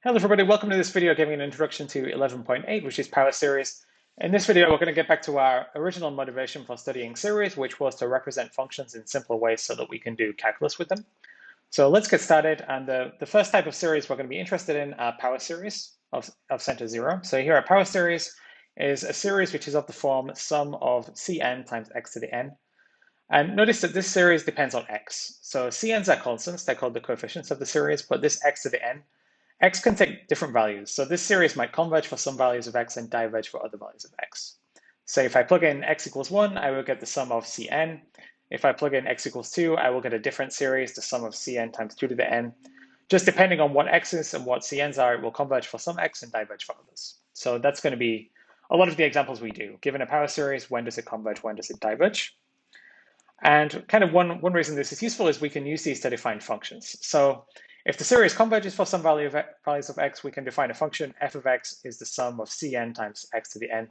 Hello everybody, welcome to this video giving an introduction to 11.8, which is power series. In this video, we're going to get back to our original motivation for studying series, which was to represent functions in simpler ways so that we can do calculus with them. So let's get started. And the first type of series we're going to be interested in are power series of center zero. So here, a power series is a series which is of the form sum of Cn times x to the n. And notice that this series depends on x. So Cn's are constants, they're called the coefficients of the series, but this x to the n, x can take different values. So this series might converge for some values of x and diverge for other values of x. So if I plug in x equals 1, I will get the sum of Cn. If I plug in x equals 2, I will get a different series, the sum of Cn times 2 to the n. Just depending on what x is and what Cn's are, it will converge for some x and diverge for others. So that's going to be a lot of the examples we do. Given a power series, when does it converge, when does it diverge? And kind of one reason this is useful is we can use these to define functions. So if the series converges for some values of x, we can define a function. F of x is the sum of Cn times x to the n.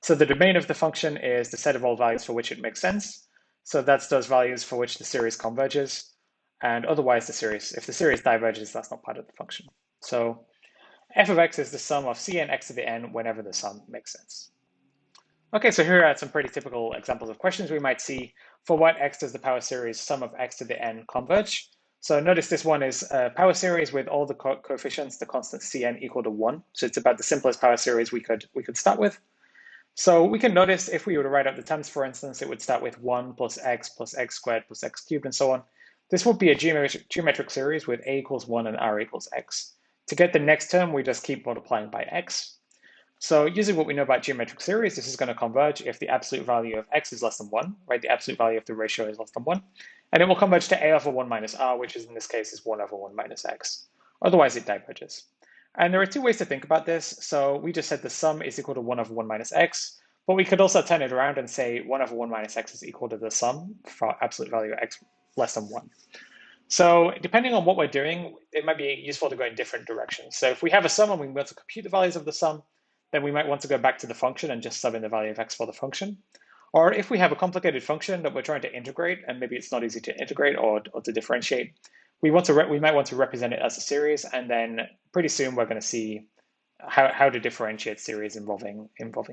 So the domain of the function is the set of all values for which it makes sense. So that's those values for which the series converges. And otherwise, if the series diverges, that's not part of the function. So f of x is the sum of Cn x to the n whenever the sum makes sense. Okay, so here are some pretty typical examples of questions we might see. For what x does the power series sum of x to the n converge? So notice this one is a power series with all the coefficients, the constant Cn equal to 1. So it's about the simplest power series we could start with. So we can notice if we were to write out the terms, for instance, it would start with 1 plus x squared plus x cubed and so on. This would be a geometric series with a equals 1 and r equals x. To get the next term, we just keep multiplying by x. So using what we know about geometric series, this is going to converge if the absolute value of x is less than 1, right? The absolute value of the ratio is less than 1. And it will converge to a over 1 minus r, which is in this case is 1 over 1 minus x. Otherwise, it diverges. And there are two ways to think about this. So we just said the sum is equal to 1 over 1 minus x, but we could also turn it around and say 1 over 1 minus x is equal to the sum for absolute value of x less than 1. So depending on what we're doing, it might be useful to go in different directions. So if we have a sum and we want to compute the values of the sum, then we might want to go back to the function and just sub in the value of x for the function. Or if we have a complicated function that we're trying to integrate, and maybe it's not easy to integrate or to differentiate, we might want to represent it as a series, and then pretty soon we're going to see how to differentiate series involving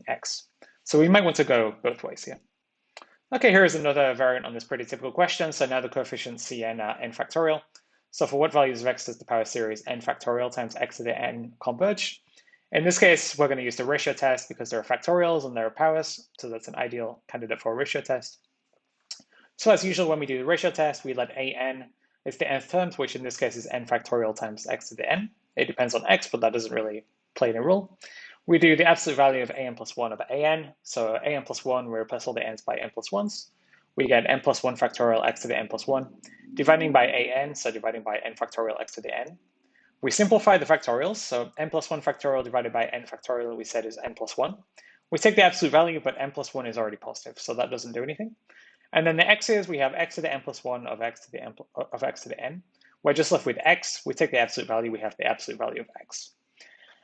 x. So we might want to go both ways here. Okay, here's another variant on this pretty typical question. So now the coefficients Cn are n factorial. So for what values of x does the power series n factorial times x to the n converge? In this case, we're going to use the ratio test because there are factorials and there are powers. So that's an ideal candidate for a ratio test. So as usual, when we do the ratio test, we let an, it's the nth terms, which in this case is n factorial times x to the n. It depends on x, but that doesn't really play any role. We do the absolute value of an plus 1 over an. So an plus 1, we replace all the n's by n plus 1s. We get n plus 1 factorial x to the n plus 1. Dividing by an, so dividing by n factorial x to the n. We simplify the factorials, so n plus 1 factorial divided by n factorial we said is n plus 1. We take the absolute value, but n plus 1 is already positive, so that doesn't do anything. And then the x's, we have x to the n plus 1 of x to the n. We're just left with x. We take the absolute value, we have the absolute value of x.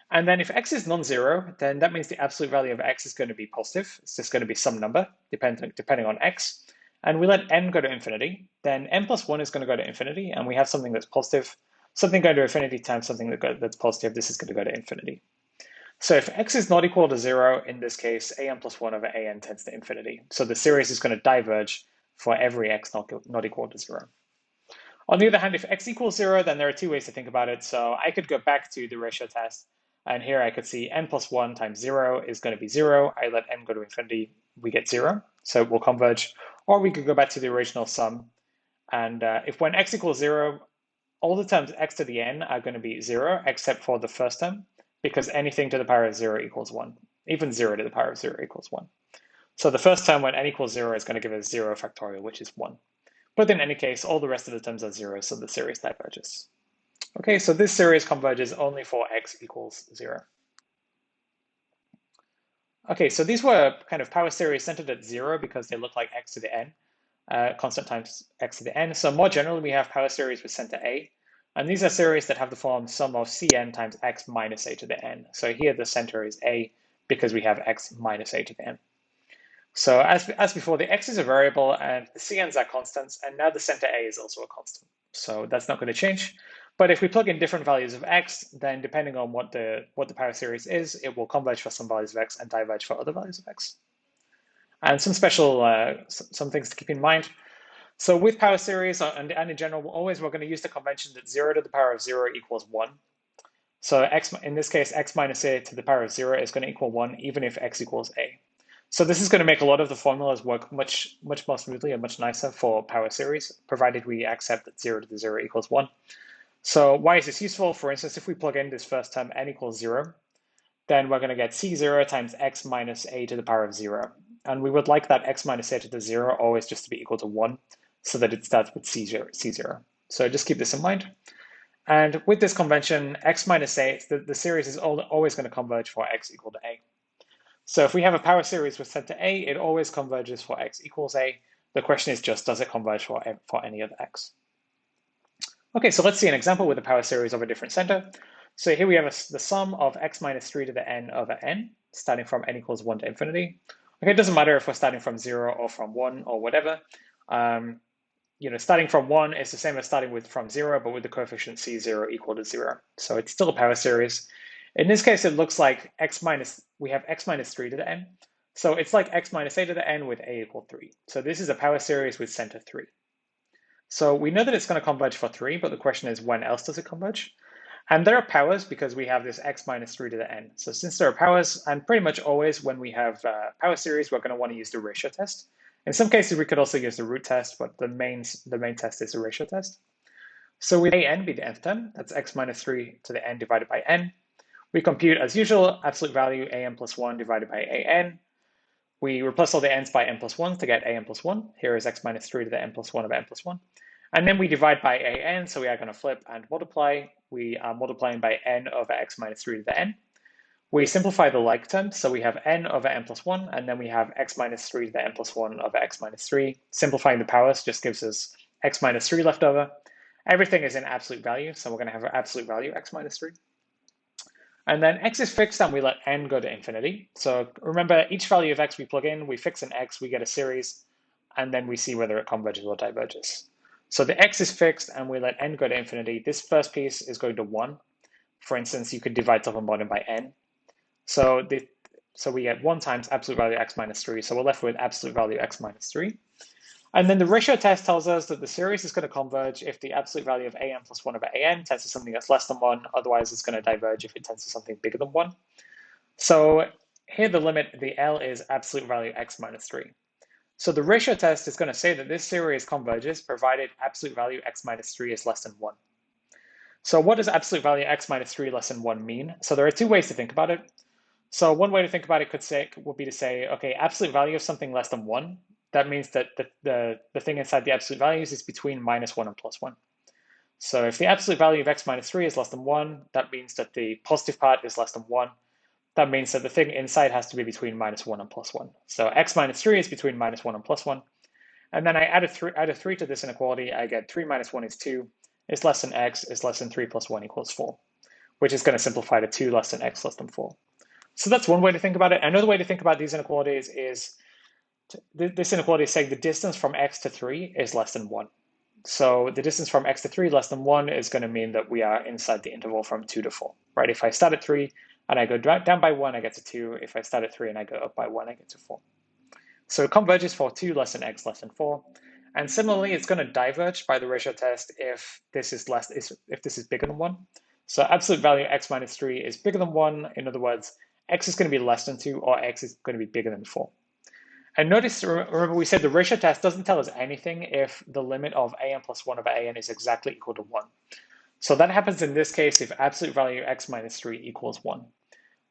And then if x is non-zero, then that means the absolute value of x is going to be positive. It's just going to be some number, depending on x. And we let n go to infinity, then n plus 1 is going to go to infinity, and we have something that's positive. Something going to infinity times something that's positive, this is going to go to infinity. So if x is not equal to 0, in this case, an plus 1 over an tends to infinity. So the series is going to diverge for every x not equal to 0. On the other hand, if x equals 0, then there are two ways to think about it. So I could go back to the ratio test, and here I could see n plus 1 times 0 is going to be 0. I let n go to infinity, we get 0. So it will converge. Or we could go back to the original sum. And if when x equals 0, all the terms x to the n are going to be 0, except for the first term, because anything to the power of 0 equals 1. Even 0 to the power of 0 equals 1. So the first term when n equals 0 is going to give us 0 factorial, which is 1. But in any case, all the rest of the terms are 0, so the series diverges. Okay, so this series converges only for x equals 0. Okay, so these were kind of power series centered at 0 because they look like x to the n, constant times x to the n. So more generally, we have power series with center a. And these are series that have the form sum of Cn times x minus a to the n. So here the center is a because we have x minus a to the n. So as before, the x is a variable and the Cn's are constants, and now the center a is also a constant. So that's not going to change. But if we plug in different values of x, then depending on what the power series is, it will converge for some values of x and diverge for other values of x. And some some things to keep in mind. So with power series and in general, we're going to use the convention that 0 to the power of 0 equals 1. So x, in this case, x minus a to the power of 0 is going to equal 1, even if x equals a. So this is going to make a lot of the formulas work much more smoothly and much nicer for power series, provided we accept that 0 to the 0 equals 1. So why is this useful? For instance, if we plug in this first term, n equals 0, then we're going to get c0 times x minus a to the power of 0. And we would like that x minus a to the 0 always just to be equal to 1, so that it starts with c0. So just keep this in mind. And with this convention, x minus a, the series is always going to converge for x equal to a. So if we have a power series with set to a, it always converges for x equals a. The question is just, does it converge for any other x? Okay, so let's see an example with a power series of a different center. So here we have the sum of x minus 3 to the n over n, starting from n equals 1 to infinity. Okay, it doesn't matter if we're starting from 0 or from 1 or whatever. Starting from 1 is the same as starting from 0, but with the coefficient c0 equal to 0. So it's still a power series. In this case, it looks like we have x minus 3 to the n. So it's like x minus a to the n with a equal 3. So this is a power series with center 3. So we know that it's going to converge for 3, but the question is, when else does it converge? And there are powers because we have this x minus 3 to the n. So since there are powers, and pretty much always when we have power series, we're going to want to use the ratio test. In some cases, we could also use the root test, but the main test is the ratio test. So with an be the nth term, that's x minus 3 to the n divided by n. We compute, as usual, absolute value an plus 1 divided by an. We replace all the n's by n plus 1 to get an plus 1. Here is x minus 3 to the n plus 1 of n plus 1. And then we divide by an, so we are going to flip and multiply. We are multiplying by n over x minus 3 to the n. We simplify the like term, so we have n over n plus 1, and then we have x minus 3 to the n plus 1 over x minus 3. Simplifying the powers just gives us x minus 3 left over. Everything is in absolute value, so we're going to have our absolute value x minus 3. And then x is fixed, and we let n go to infinity. So remember, each value of x we plug in, we fix an x, we get a series, and then we see whether it converges or diverges. So the x is fixed, and we let n go to infinity. This first piece is going to 1. For instance, you could divide top and bottom by n. So we get 1 times absolute value x minus 3. So we're left with absolute value x minus 3. And then the ratio test tells us that the series is going to converge if the absolute value of an plus 1 over an tends to something that's less than 1. Otherwise, it's going to diverge if it tends to something bigger than 1. So here the limit, the L, is absolute value x minus 3. So the ratio test is going to say that this series converges provided absolute value x minus 3 is less than 1. So what does absolute value x minus 3 less than 1 mean? So there are 2 ways to think about it. So one way to think about it would be to say, okay, absolute value of something less than 1. That means that the thing inside the absolute values is between minus 1 and plus 1. So if the absolute value of x minus 3 is less than 1, that means that the positive part is less than 1. That means that the thing inside has to be between minus 1 and plus 1. So x minus 3 is between minus 1 and plus 1. And then I add a 3 to this inequality. I get 3 minus 1 is 2, is less than x, is less than 3 plus 1 equals 4, which is going to simplify to 2 less than x less than 4. So that's one way to think about it. Another way to think about these inequalities is this inequality is saying the distance from x to 3 is less than 1. So the distance from x to 3 less than 1 is going to mean that we are inside the interval from 2 to 4, right? If I start at 3 and I go down by 1, I get to 2. If I start at 3 and I go up by 1, I get to 4. So it converges for 2 less than x less than 4. And similarly, it's going to diverge by the ratio test if this is bigger than 1. So absolute value x minus 3 is bigger than 1. In other words, x is going to be less than 2, or x is going to be bigger than 4. And notice, remember we said the ratio test doesn't tell us anything if the limit of an plus 1 over an is exactly equal to 1. So that happens in this case if absolute value x minus 3 equals 1.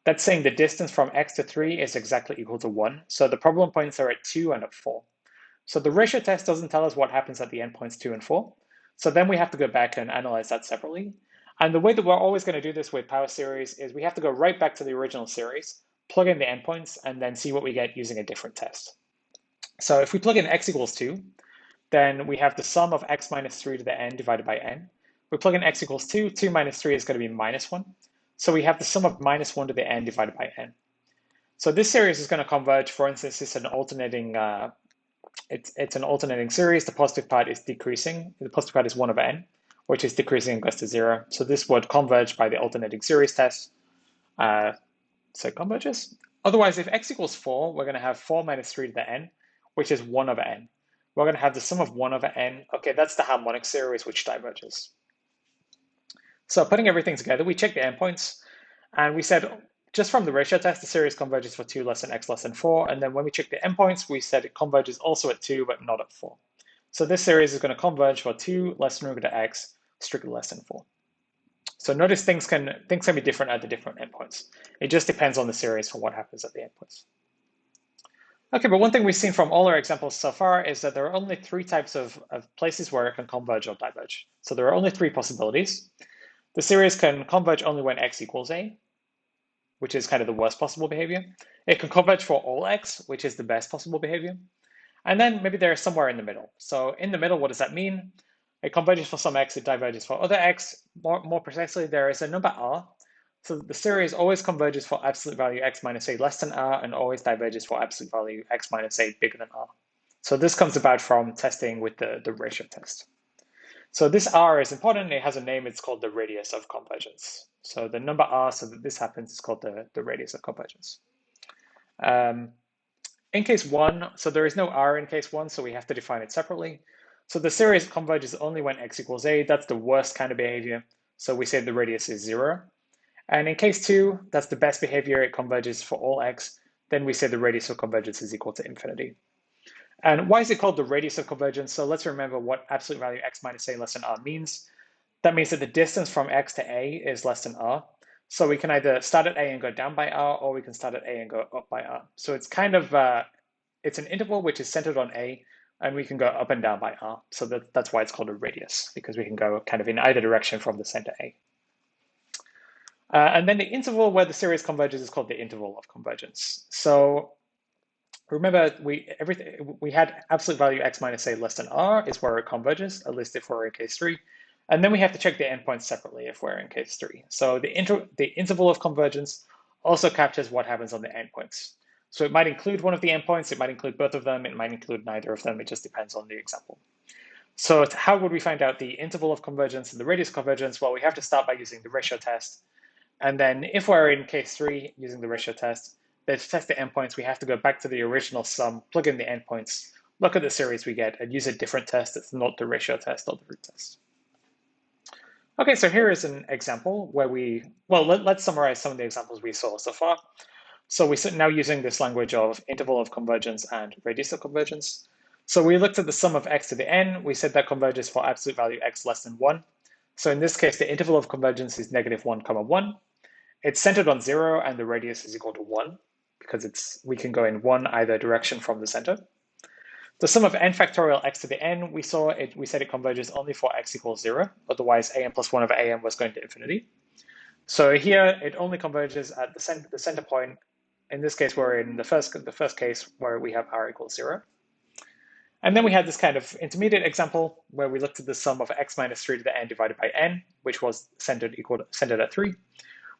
That's saying the distance from x to 3 is exactly equal to 1. So the problem points are at 2 and at 4. So the ratio test doesn't tell us what happens at the endpoints 2 and 4. So then we have to go back and analyze that separately. And the way that we're always going to do this with power series is we have to go right back to the original series, plug in the endpoints, and then see what we get using a different test. So if we plug in x equals 2, then we have the sum of x minus 3 to the n divided by n. We plug in x equals 2, 2 minus 3 is going to be minus 1. So we have the sum of minus 1 to the n divided by n. So this series is going to converge. For instance, it's an alternating it's an alternating series. The positive part is decreasing. The positive part is 1 over n. which is decreasing and goes to 0. So this would converge by the alternating series test. So it converges. Otherwise, if x equals 4, we're going to have 4 minus 3 to the n, which is 1 over n. We're going to have the sum of 1 over n. Okay, that's the harmonic series which diverges. So putting everything together, we check the endpoints, and we said just from the ratio test, the series converges for 2 less than x less than 4. And then when we check the endpoints, we said it converges also at 2, but not at 4. So this series is going to converge for 2 less than or equal to x, strictly less than 4. So notice things can be different at the different endpoints. It just depends on the series for what happens at the endpoints. Okay, but one thing we've seen from all our examples so far is that there are only 3 types of places where it can converge or diverge. So there are only 3 possibilities. The series can converge only when x equals a, which is kind of the worst possible behavior. It can converge for all x, which is the best possible behavior. And then maybe they're somewhere in the middle. So in the middle, what does that mean? It converges for some x, it diverges for other x. More precisely, there is a number r. So the series always converges for absolute value x minus a less than r and always diverges for absolute value x minus a bigger than r. So this comes about from testing with the ratio test. So this r is important. It has a name. It's called the radius of convergence. So the number r, so that this happens, is called the radius of convergence. In case 1, so there is no r in case 1, so we have to define it separately. So the series converges only when x equals a. That's the worst kind of behavior. So we say the radius is 0. And in case 2, that's the best behavior. It converges for all x. Then we say the radius of convergence is equal to infinity. And why is it called the radius of convergence? So let's remember what absolute value x minus a less than r means. That means that the distance from x to a is less than r. So we can either start at a and go down by r, or we can start at a and go up by r. So it's kind of, it's an interval which is centered on a, and we can go up and down by r. So that's why it's called a radius, because we can go kind of in either direction from the center a. And then the interval where the series converges is called the interval of convergence. So remember, we had absolute value x minus a less than r is where it converges, at least if we're in case 3. And then we have to check the endpoints separately if we're in case 3. So the interval of convergence also captures what happens on the endpoints. So it might include one of the endpoints, it might include both of them, it might include neither of them, it just depends on the example. So how would we find out the interval of convergence and the radius of convergence? Well, we have to start by using the ratio test. And then if we're in case 3 using the ratio test, to test the endpoints, we have to go back to the original sum, plug in the endpoints, look at the series we get, and use a different test that's not the ratio test or the root test. Okay, so here is an example where let's summarize some of the examples we saw so far. So we're now using this language of interval of convergence and radius of convergence. So we looked at the sum of x to the n. We said that converges for absolute value x less than 1. So in this case, the interval of convergence is -1, 1. It's centered on 0, and the radius is equal to 1, because we can go in one either direction from the center. The sum of n factorial x to the n, we said it converges only for x equals 0. Otherwise, an plus 1 over an was going to infinity. So here, it only converges at the center point. In this case, we're in the first case where we have r equals 0. And then we had this kind of intermediate example where we looked at the sum of x minus 3 to the n divided by n, which was centered at 3.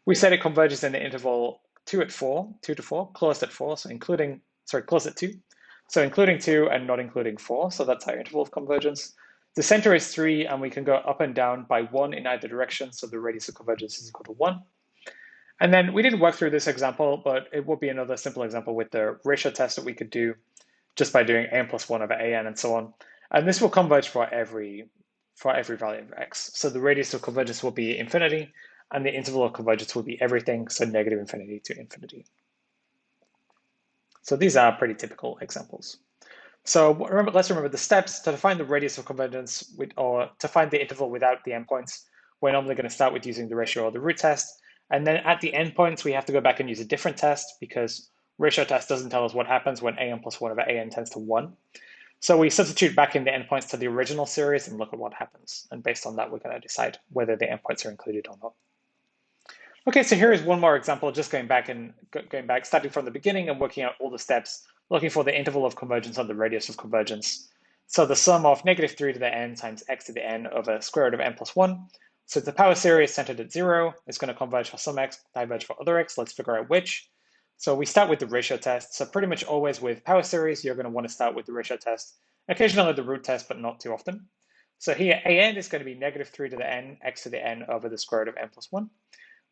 We said it converges in the interval 2 to 4, closed at 4, so closed at 2. So including 2 and not including 4, so that's our interval of convergence. The center is 3, and we can go up and down by 1 in either direction, so the radius of convergence is equal to 1. And then we didn't work through this example, but it would be another simple example with the ratio test that we could do just by doing an plus 1 over an and so on. And this will converge for every value of x. So the radius of convergence will be infinity, and the interval of convergence will be everything, so -infinity to infinity. So these are pretty typical examples. So let's remember the steps. To find the radius of convergence or to find the interval without the endpoints, we're normally going to start with using the ratio or the root test. And then at the endpoints, we have to go back and use a different test, because ratio test doesn't tell us what happens when an plus 1 over an tends to 1. So we substitute back in the endpoints to the original series and look at what happens. And based on that, we're going to decide whether the endpoints are included or not. Okay, so here is one more example, just going back, starting from the beginning and working out all the steps, looking for the interval of convergence on the radius of convergence. So the sum of -3 to the n times x to the n over square root of n plus 1. So the power series centered at 0 is going to converge for some x, diverge for other x. Let's figure out which. So we start with the ratio test. So pretty much always with power series, you're going to want to start with the ratio test. Occasionally the root test, but not too often. So here, an is going to be negative 3 to the n, x to the n over the square root of n plus 1.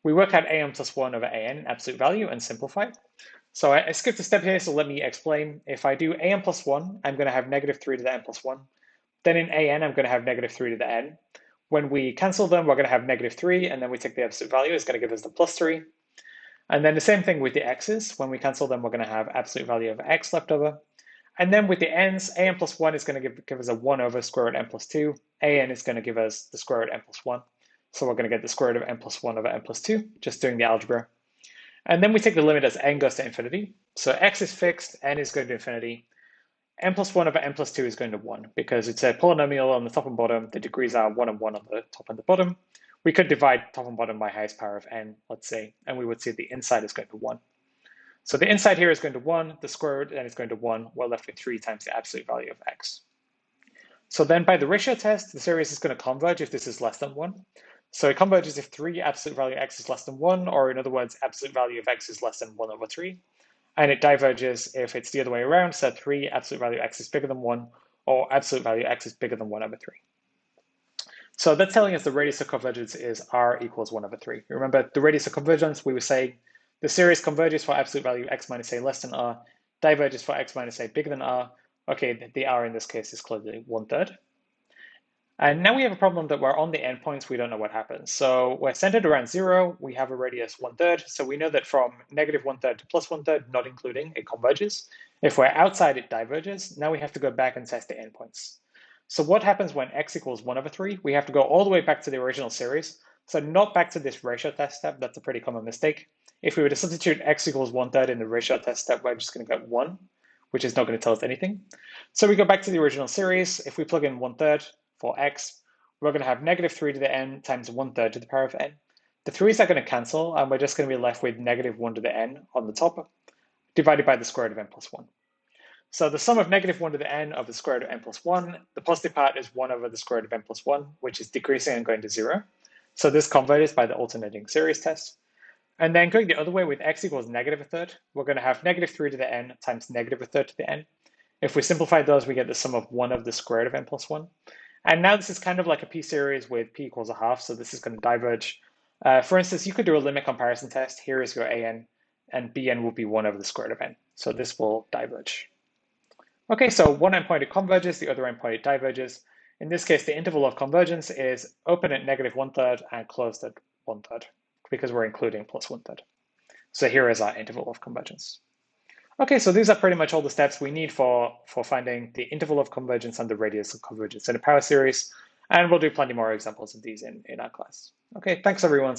We work out an plus 1 over an, absolute value, and simplify. So I skipped a step here, so let me explain. If I do an plus 1, I'm going to have negative 3 to the n plus 1. Then in an, I'm going to have negative 3 to the n. When we cancel them, we're going to have negative 3, and then we take the absolute value. It's going to give us the plus 3. And then the same thing with the x's. When we cancel them, we're going to have absolute value of x left over. And then with the n's, an plus 1 is going to give us a 1 over square root n plus 2. An is going to give us the square root n plus 1. So we're going to get the square root of n plus 1 over n plus 2, just doing the algebra. And then we take the limit as n goes to infinity. So x is fixed, n is going to infinity. N plus 1 over n plus 2 is going to 1 because it's a polynomial on the top and bottom. The degrees are 1 and 1 on the top and the bottom. We could divide top and bottom by highest power of n, let's say, and we would see the inside is going to 1. So the inside here is going to 1, the square root, and it's going to 1. We're left with 3 times the absolute value of x. So then by the ratio test, the series is going to converge if this is less than 1. So it converges if 3 absolute value x is less than 1, or in other words, absolute value of x is less than 1 over 3. And it diverges if it's the other way around, so 3 absolute value x is bigger than 1, or absolute value x is bigger than 1 over 3. So that's telling us the radius of convergence is r equals 1 over 3. Remember, the radius of convergence, we were saying the series converges for absolute value x minus a less than r, diverges for x minus a bigger than r. Okay, the r in this case is clearly 1/3. And now we have a problem that we're on the endpoints, we don't know what happens. So we're centered around 0, we have a radius 1/3, so we know that from negative 1/3 to plus 1/3, not including, it converges. If we're outside, it diverges. Now we have to go back and test the endpoints. So what happens when x equals 1 over 3? We have to go all the way back to the original series. So not back to this ratio test step, that's a pretty common mistake. If we were to substitute x equals 1/3 in the ratio test step, we're just going to get 1, which is not going to tell us anything. So we go back to the original series. If we plug in 1/3, for x, we're going to have negative 3 to the n times 1/3 to the power of n. The 3's are going to cancel, and we're just going to be left with negative 1 to the n on the top, divided by the square root of n plus 1. So the sum of negative 1 to the n of the square root of n plus 1, the positive part is 1 over the square root of n plus 1, which is decreasing and going to 0. So this converges by the alternating series test. And then going the other way with x equals negative 1/3, we're going to have negative 3 to the n times negative 1/3 to the n. If we simplify those, we get the sum of 1 of the square root of n plus 1. And now this is kind of like a p-series with p equals a half, so this is going to diverge. For instance, you could do a limit comparison test. Here is your an, and bn will be 1 over the square root of n. So this will diverge. Okay, so one endpoint it converges, the other endpoint it diverges. In this case, the interval of convergence is open at negative 1/3 and closed at 1/3, because we're including plus 1/3. So here is our interval of convergence. Okay, so these are pretty much all the steps we need for finding the interval of convergence and the radius of convergence in a power series. And we'll do plenty more examples of these in our class. Okay, thanks everyone.